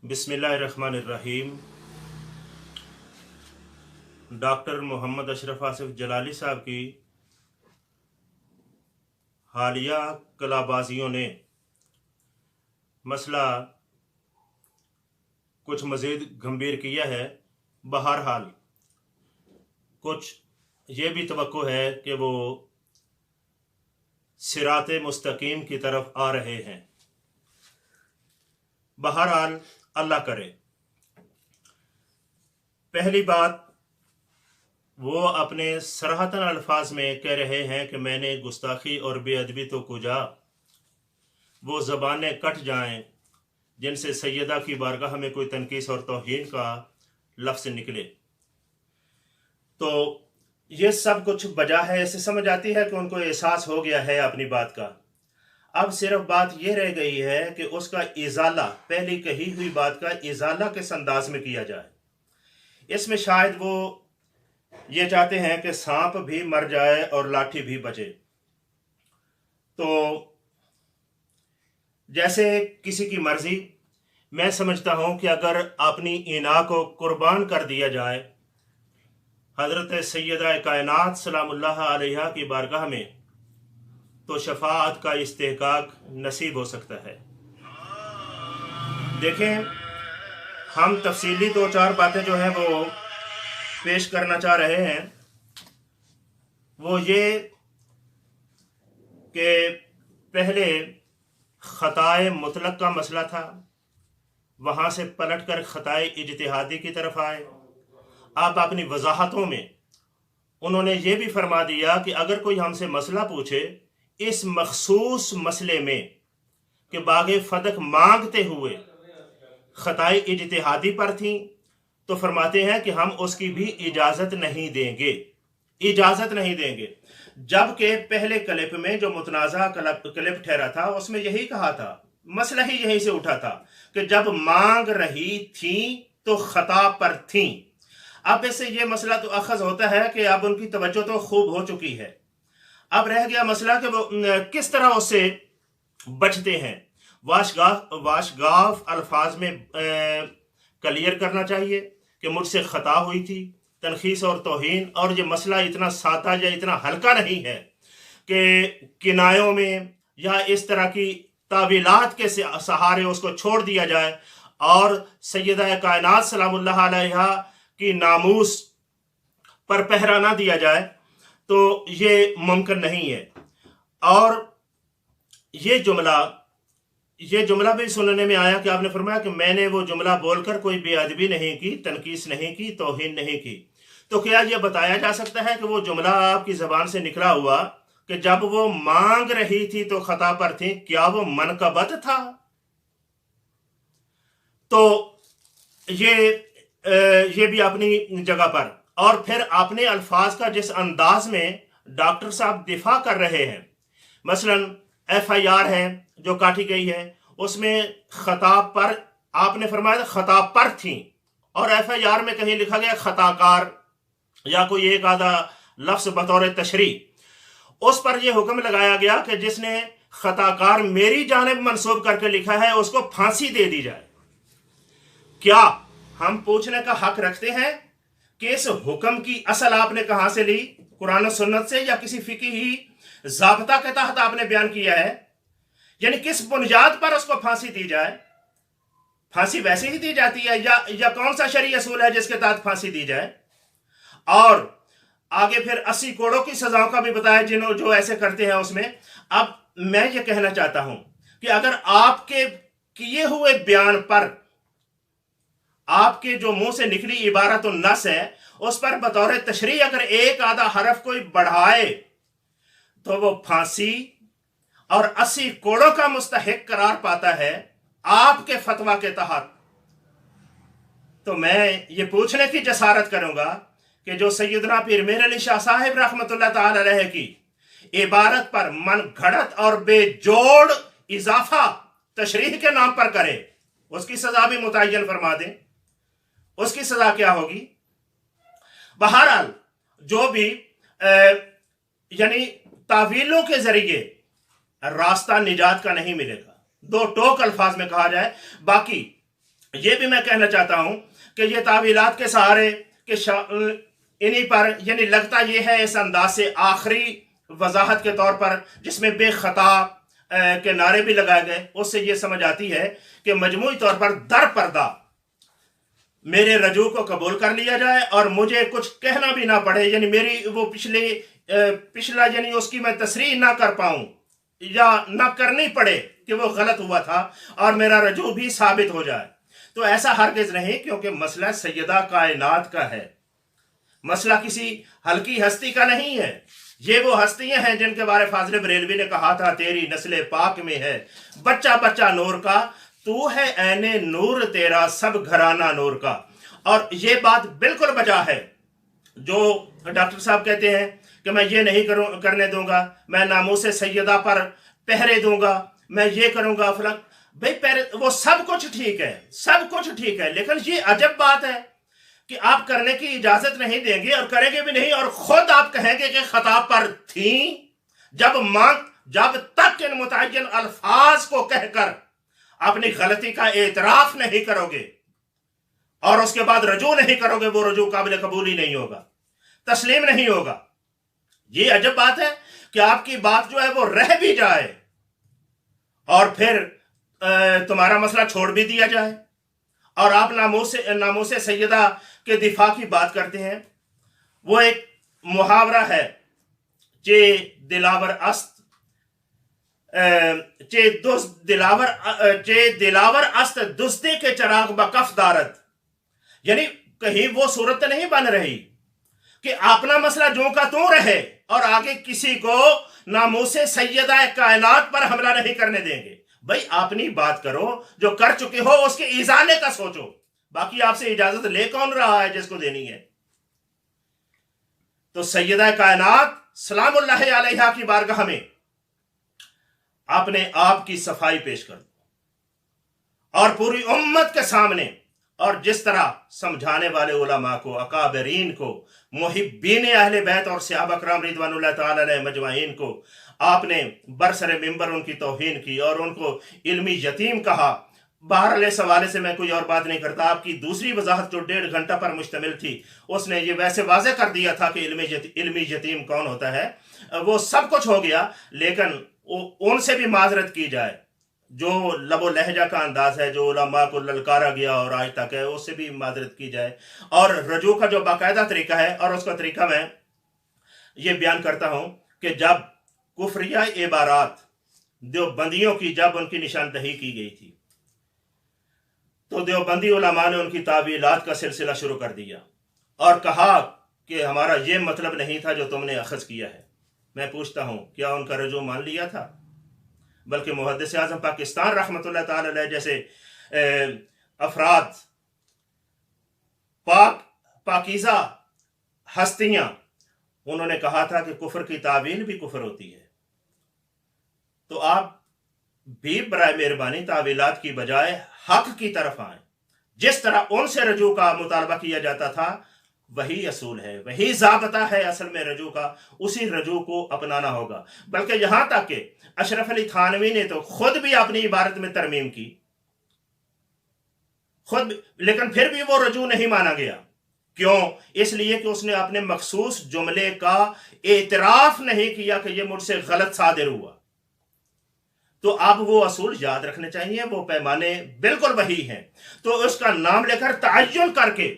बिस्मिल्लाहिर्रहमानिर्रहीम। डॉक्टर मोहम्मद अशरफ आसिफ जलाली साहब की हालिया कलाबाजियों ने मसला कुछ मज़ीद गंभीर किया है। बहरहाल कुछ ये भी तवक्को है कि वो सिराते मुस्तकीम की तरफ आ रहे हैं। बहरहाल अल्लाह करे। पहली बात, वो अपने सराहतन अल्फाज में कह रहे हैं कि मैंने गुस्ताखी और बेअदबी तो कुजा, वो ज़बानें कट जाएं जिनसे सैयदा की बारगाह में कोई तनकीस और तौहीन का लफ्ज़ निकले। तो ये सब कुछ वजह है, इससे समझ आती है कि उनको एहसास हो गया है अपनी बात का। अब सिर्फ बात यह रह गई है कि उसका इजाला, पहली कही हुई बात का इजाला किस अंदाज में किया जाए। इसमें शायद वो ये चाहते हैं कि सांप भी मर जाए और लाठी भी बचे। तो जैसे किसी की मर्जी, मैं समझता हूं कि अगर अपनी इना को कुर्बान कर दिया जाए हजरत सैयदा कायनात सलामुल्लाह अलैहा की बारगाह में, तो शफाअत का इस्तेहकाक नसीब हो सकता है। देखें, हम तफसीली दो चार बातें जो हैं वो पेश करना चाह रहे हैं। वो ये कि पहले ख़ताए मुतलक का मसला था, वहाँ से पलट कर ख़ताए इज्तिहादी की तरफ आए। अब अपनी वजाहतों में उन्होंने ये भी फरमा दिया कि अगर कोई हमसे मसला पूछे इस मखसूस मसले में कि बागे फदक मांगते हुए ख़ताए इज्तिहादी पर थी, तो फरमाते हैं कि हम उसकी भी इजाज़त नहीं देंगे, इजाज़त नहीं देंगे। जबकि पहले क्लिप में जो मुतनाज़ा क्लिप ठहरा था उसमें यही कहा था, मसला ही यहीं से उठा था कि जब मांग रही थी तो ख़ता पर थी। अब इससे ये मसला तो अखज़ होता है कि अब उनकी तवज्जो तो खूब हो चुकी है। अब रह गया मसला कि वो किस तरह उससे बचते हैं। वाशगाफ अल्फाज में क्लियर करना चाहिए कि मुझसे ख़ता हुई थी, तनखीस और तौहीन। और ये मसला इतना सादा या इतना हल्का नहीं है कि किनायों में या इस तरह की तावीलात के सहारे उसको छोड़ दिया जाए और सैयदा कायनात सलामुल्लाह अलैहा की नामूस पर पहरा ना दिया जाए, तो ये मुमकिन नहीं है। और ये जुमला भी सुनने में आया कि आपने फरमाया कि मैंने वो जुमला बोलकर कोई बेअदबी नहीं की, तनकीस नहीं की, तौहीन नहीं की। तो क्या यह बताया जा सकता है कि वो जुमला आपकी ज़बान से निकला हुआ कि जब वो मांग रही थी तो ख़ता पर थी, क्या वो मनकबत था? तो ये भी अपनी जगह पर। और फिर अपने अल्फाज का जिस अंदाज में डॉक्टर साहब दिफा कर रहे हैं, मसलन FIR है जो काटी गई है, उसमें खताब पर आपने फरमाया खताब पर थी, और FIR में कहीं लिखा गया खताकार या कोई एक आधा लफ्ज बतौर तशरी। उस पर यह हुक्म लगाया गया कि जिसने खताकार मेरी जानिब मंसूब करके लिखा है उसको फांसी दे दी जाए। क्या हम पूछने का हक रखते हैं कि इस हुक्म की असल आपने कहां से ली, कुरान और सुन्नत से या किसी फिकी ज़ाब्ता के तहत आपने बयान किया है? यानी किस बुनियाद पर उसको फांसी दी जाए? फांसी वैसे ही दी जाती है या कौन सा शरई असूल है जिसके तहत फांसी दी जाए? और आगे फिर 80 कोड़ों की सजाओं का भी बताया जो ऐसे करते हैं उसमें। अब मैं ये कहना चाहता हूं कि अगर आपके किए हुए बयान पर, आपके जो मुंह से निकली इबारत नस है, उस पर बतौर तशरीह अगर एक आधा हरफ कोई बढ़ाए तो वो फांसी और 80 कोड़ों का मुस्तहिक करार पाता है आपके फतवा के तहत। तो मैं ये पूछने की जसारत करूंगा कि जो सैयदना पीर मेहर अली शाह साहिब रहमतुल्लाह ताला अलैह की इबारत पर मन घड़त और बेजोड़ इजाफा तशरीह के नाम पर करे, उसकी सजा भी मुतय्यन फरमा दें। उसकी सजा क्या होगी? बहरहाल जो भी यानी तावीलों के जरिए रास्ता निजात का नहीं मिलेगा, दो टोक अल्फाज में कहा जाए। बाकी یہ بھی میں کہنا چاہتا ہوں کہ یہ تعویلات کے سہارے کہ انہی پر یعنی لگتا یہ ہے اس انداز سے آخری وضاحت کے طور پر جس میں بے خطا کے نعرے بھی لگائے گئے، اس سے یہ سمجھ آتی ہے کہ مجموعی طور پر در پردہ میرے رجوع کو قبول کر لیا جائے اور مجھے کچھ کہنا بھی نہ پڑے، یعنی میری وہ پچھلا یعنی اس کی میں تصریح نہ کر پاؤں یا نہ کرنی پڑے کہ وہ غلط ہوا تھا اور میرا رجوع بھی ثابت ہو جائے۔ تو ایسا ہرگز نہیں، کیونکہ مسئلہ سیدہ کائنات کا ہے، مسئلہ کسی ہلکی ہستی کا نہیں ہے۔ یہ وہ ہستیاں ہیں جن کے بارے فاضل بریلوی نے کہا تھا تیری نسل پاک میں ہے بچہ بچہ نور کا، تو ہے عین نور تیرا سب گھرانہ نور کا۔ اور یہ بات بالکل بجا ہے جو ڈاکٹر صاحب کہتے ہیں کہ میں یہ نہیں کرنے دوں گا، میں ناموس سیدہ پر پہرے دوں گا، میں یہ کروں گا فلاں۔ بھئی وہ سب کچھ ٹھیک ہے، سب کچھ ٹھیک ہے، لیکن یہ عجب بات ہے کہ آپ کرنے کی اجازت نہیں دیں گے اور کریں گے بھی نہیں، اور خود آپ کہیں گے کہ خطا پر تھیں جب تک ان متعین الفاظ کو کہہ کر اپنی غلطی کا اعتراف نہیں کرو گے اور اس کے بعد رجوع نہیں کرو گے، وہ رجوع قابل قبول ہی نہیں ہوگا، تسلیم نہیں ہوگا۔ یہ عجب بات ہے کہ آپ کی بات جو ہے وہ رہ بھی جائے اور پھر تمہارا مسئلہ چھوڑ بھی دیا جائے، اور آپ ناموس سیدہ کے دفاع کی بات کرتے ہیں۔ وہ ایک محاورہ ہے، چے دلاور است دزدی کے چراغ بکف دارد، یعنی کہیں وہ صورت نہیں بن رہی کہ اپنا مسئلہ جو کا تو رہے اور آگے کسی کو ناموس سیدہ کائنات پر حملہ نہیں کرنے دیں گے۔ بھئی اپنی بات کرو، جو کر چکے ہو اس کے ازالے کا سوچو، باقی آپ سے اجازت لے کون رہا ہے جس کو دینی ہے؟ تو سیدہ کائنات سلام اللہ علیہا کی بارگاہ میں اپنے آپ کی صفائی پیش کر دو اور پوری امت کے سامنے، اور جس طرح سمجھانے والے علماء کو، اکابرین کو، محبین اہل بیت اور صحابہ کرام رضوان اللہ تعالی علیہ مجمعین کو آپ نے برسر ممبر ان کی توہین کی اور ان کو علمی یتیم کہا۔ بہرحال اس حوالے سے میں کوئی اور بات نہیں کرتا۔ آپ کی دوسری وضاحت جو 1.5 گھنٹہ پر مشتمل تھی، اس نے یہ ویسے واضح کر دیا تھا کہ علمی یتیم کون ہوتا ہے۔ وہ سب کچھ ہو گیا، لیکن ان سے بھی معذرت کی جائے جو لب و لہجہ کا انداز ہے، جو علماء کو للکارا گیا اور آج تک ہے، اس سے بھی معذرت کی جائے، اور رجوع کا جو باقاعدہ طریقہ ہے، اور اس کا طریقہ میں یہ بیان کرتا ہوں کہ جب کفریہ عبارات دیوبندیوں کی جب ان کی نشاندہی کی گئی تھی تو دیوبندی علماء نے ان کی تعویلات کا سلسلہ شروع کر دیا اور کہا کہ ہمارا یہ مطلب نہیں تھا جو تم نے اخذ کیا ہے۔ میں پوچھتا ہوں کیا ان کا رجوع مان لیا تھا؟ بلکہ محدث اعظم پاکستان رحمۃ اللہ تعالی علیہ جیسے افراد، پاکیزہ ہستیاں، انہوں نے کہا تھا کہ کفر کی تعویل بھی کفر ہوتی ہے۔ تو آپ بھی برائے مہربانی تعویلات کی بجائے حق کی طرف آئیں۔ جس طرح ان سے رجوع کا مطالبہ کیا جاتا تھا، وہی اصول ہے، وہی ضابطہ ہے اصل میں رجوع کا، اسی رجوع کو اپنانا ہوگا۔ بلکہ یہاں تک کہ اشرف علی تھانوی نے تو خود بھی اپنی عبارت میں ترمیم کی، لیکن پھر بھی وہ رجوع نہیں مانا گیا۔ کیوں؟ اس لیے کہ اس نے اپنے مخصوص جملے کا اعتراف نہیں کیا کہ یہ مجھ سے غلط صادر ہوا۔ تو اب وہ اصول یاد رکھنے چاہیے، وہ پیمانے بالکل وہی ہیں۔ تو اس کا نام لے کر تعین کر کے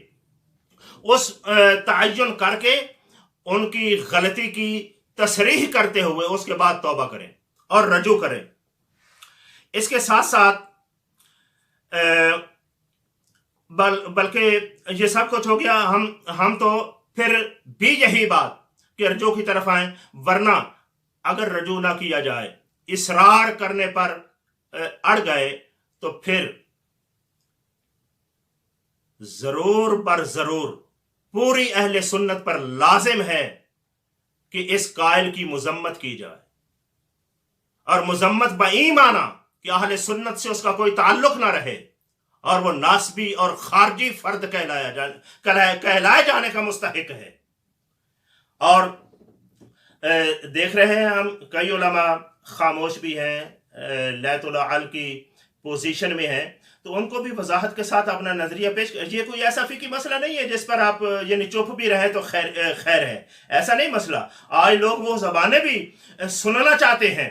ان کی غلطی کی تصریح کرتے ہوئے اس کے بعد توبہ کریں اور رجوع کریں۔ اس کے ساتھ ساتھ بلکہ یہ سب کچھ ہو گیا، ہم تو پھر بھی یہی بات کہ رجوع کی طرف آئیں، ورنہ اگر رجوع نہ کیا جائے، اصرار کرنے پر اڑ گئے، تو پھر ضرور بر ضرور پوری اہل سنت پر لازم ہے کہ اس قائل کی مذمت کی جائے، اور مذمت بئی معنی کہ اہل سنت سے اس کا کوئی تعلق نہ رہے اور وہ ناسبی اور خارجی فرد کہلائے جانے کا مستحق ہے۔ اور دیکھ رہے ہیں ہم کئی علماء خاموش بھی ہیں، لیت العل کی پوزیشن میں ہیں، तो उनको भी वजाहत के साथ अपना नजरिया पेश कर। ये कोई ऐसा फिकी मसला नहीं है जिस पर आप यानी चुप भी रहे तो खैर है, ऐसा नहीं मसला। आज लोग वो ज़बानें भी सुनना चाहते हैं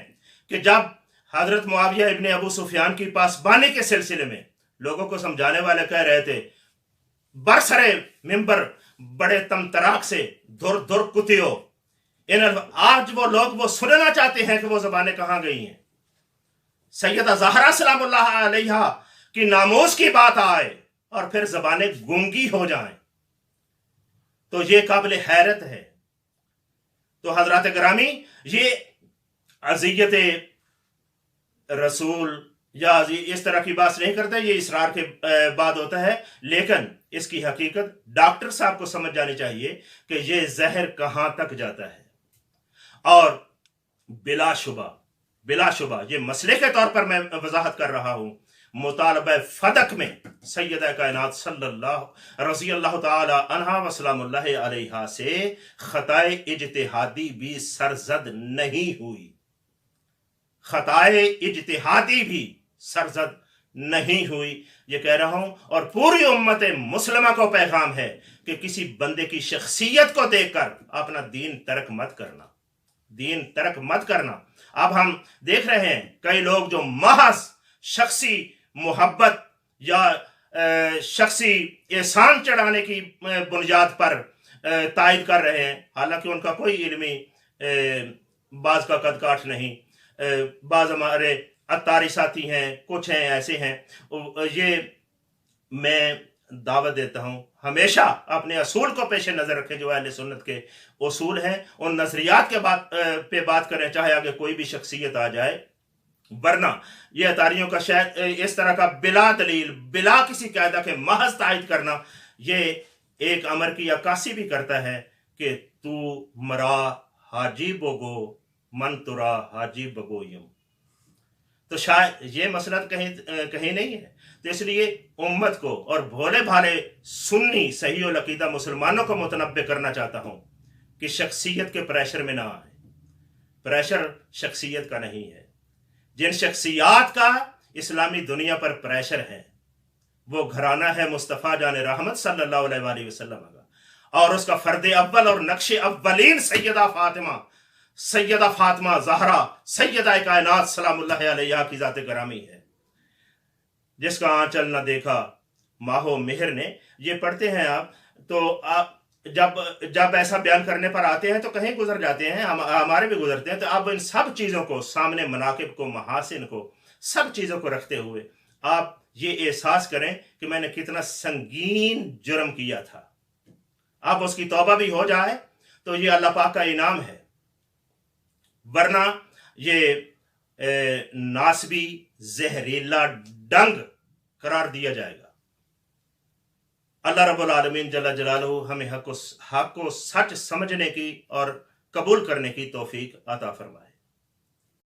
कि जब हजरत मुआविया इब्ने अबू सुफियान की पासबानी के सिलसिले में लोगों को समझाने वाले कह रहे थे, बरसरे मिंबर बड़े तमतराक से धुर धुर कुतियो, आज वो लोग वो सुनना चाहते हैं कि वो ज़बानें कहाँ गई हैं। सैयदा ज़हरा सलामुल्लाह अलैहा कि नामोस की बात आए और फिर ज़बानें गूंगी हो जाएं, तो ये काबिल हैरत है। तो हजरत ग्रामी, ये अज़ियत रसूल या इस तरह की बात नहीं करता, ये इसरार के बाद होता है, लेकिन इसकी हकीकत डॉक्टर साहब को समझ जानी चाहिए कि ये जहर कहां तक जाता है। और बिलाशुबा ये मसले के तौर पर मैं वजाहत कर रहा हूं, मुतालबा फदक में सैयदा कायनात सल्लल्लाहु रज़ी अल्लाह ताला अन्हा व सलामुल्लाह अलैहा से खताए इज्तिहादी भी सरजद नहीं हुई, खताए इज्तिहादी भी सरजद नहीं हुई, ये कह रहा हूं। और पूरी उम्मत मुस्लिमा को पैगाम है कि किसी बंदे की शख्सियत को देखकर अपना दीन तर्क मत करना। अब हम देख रहे हैं कई लोग जो महज शख्सी मोहब्बत या शख्सी एहसान चढ़ाने की बुनियाद पर तायद कर रहे हैं, हालांकि उनका कोई इल्मी बाज का कद काठ नहीं। बाज हमारे अत्तारी साथी हैं, कुछ हैं ऐसे हैं। ये मैं दावत देता हूं, हमेशा अपने असूल को पेश नज़र रखें जो अहले सुन्नत के उसूल हैं, उन नजरियात के बात करें, चाहे आगे कोई भी शख्सियत आ जाए। वरना ये अतारियों का शायद इस तरह का बिला दलील, बिला किसी कायदा के महज तायद करना, ये एक अमर की अक्कासी भी करता है कि तू मरा हाजी बोगो मन तुरा हाजी बगोयम। तो शायद ये मसला कहीं नहीं है। तो इसलिए उम्मत को और भोले भाले सुन्नी सही और अकीदा मुसलमानों को मुतनब्बे करना चाहता हूं कि शख्सियत के प्रेशर में ना आए। प्रेशर शख्सियत का नहीं है। जिन शख्सियात का इस्लामी दुनिया पर प्रेशर है वो घराना है मुस्तफ़ा जान रहमत सल्लल्लाहु अलैहि वसल्लम का, और उसका फर्द अव्वल और नक्शे अव्वलीन सैयदा फातिमा ज़हरा सैयदा कायनात सलामुल्लाह अलैहा की ज़ात ग्रामी है, जिसका आंचल न देखा माहो मेहर ने। ये पढ़ते हैं आप, तो आप जब ऐसा बयान करने पर आते हैं तो कहीं गुजर जाते हैं, हमारे भी गुजरते हैं। तो आप इन सब चीज़ों को सामने, मनाकिब को, महासिन को, सब चीज़ों को रखते हुए आप ये एहसास करें कि मैंने कितना संगीन जुर्म किया था। अब उसकी तौबा भी हो जाए तो ये अल्लाह पाक का इनाम है, वरना ये नासबी जहरीला डंग करार दिया जाएगा। अल्लाह रब्बुल आलमीन जल्ला जलालहू हमें हक को सच समझने की और कबूल करने की तौफीक अता फरमाए।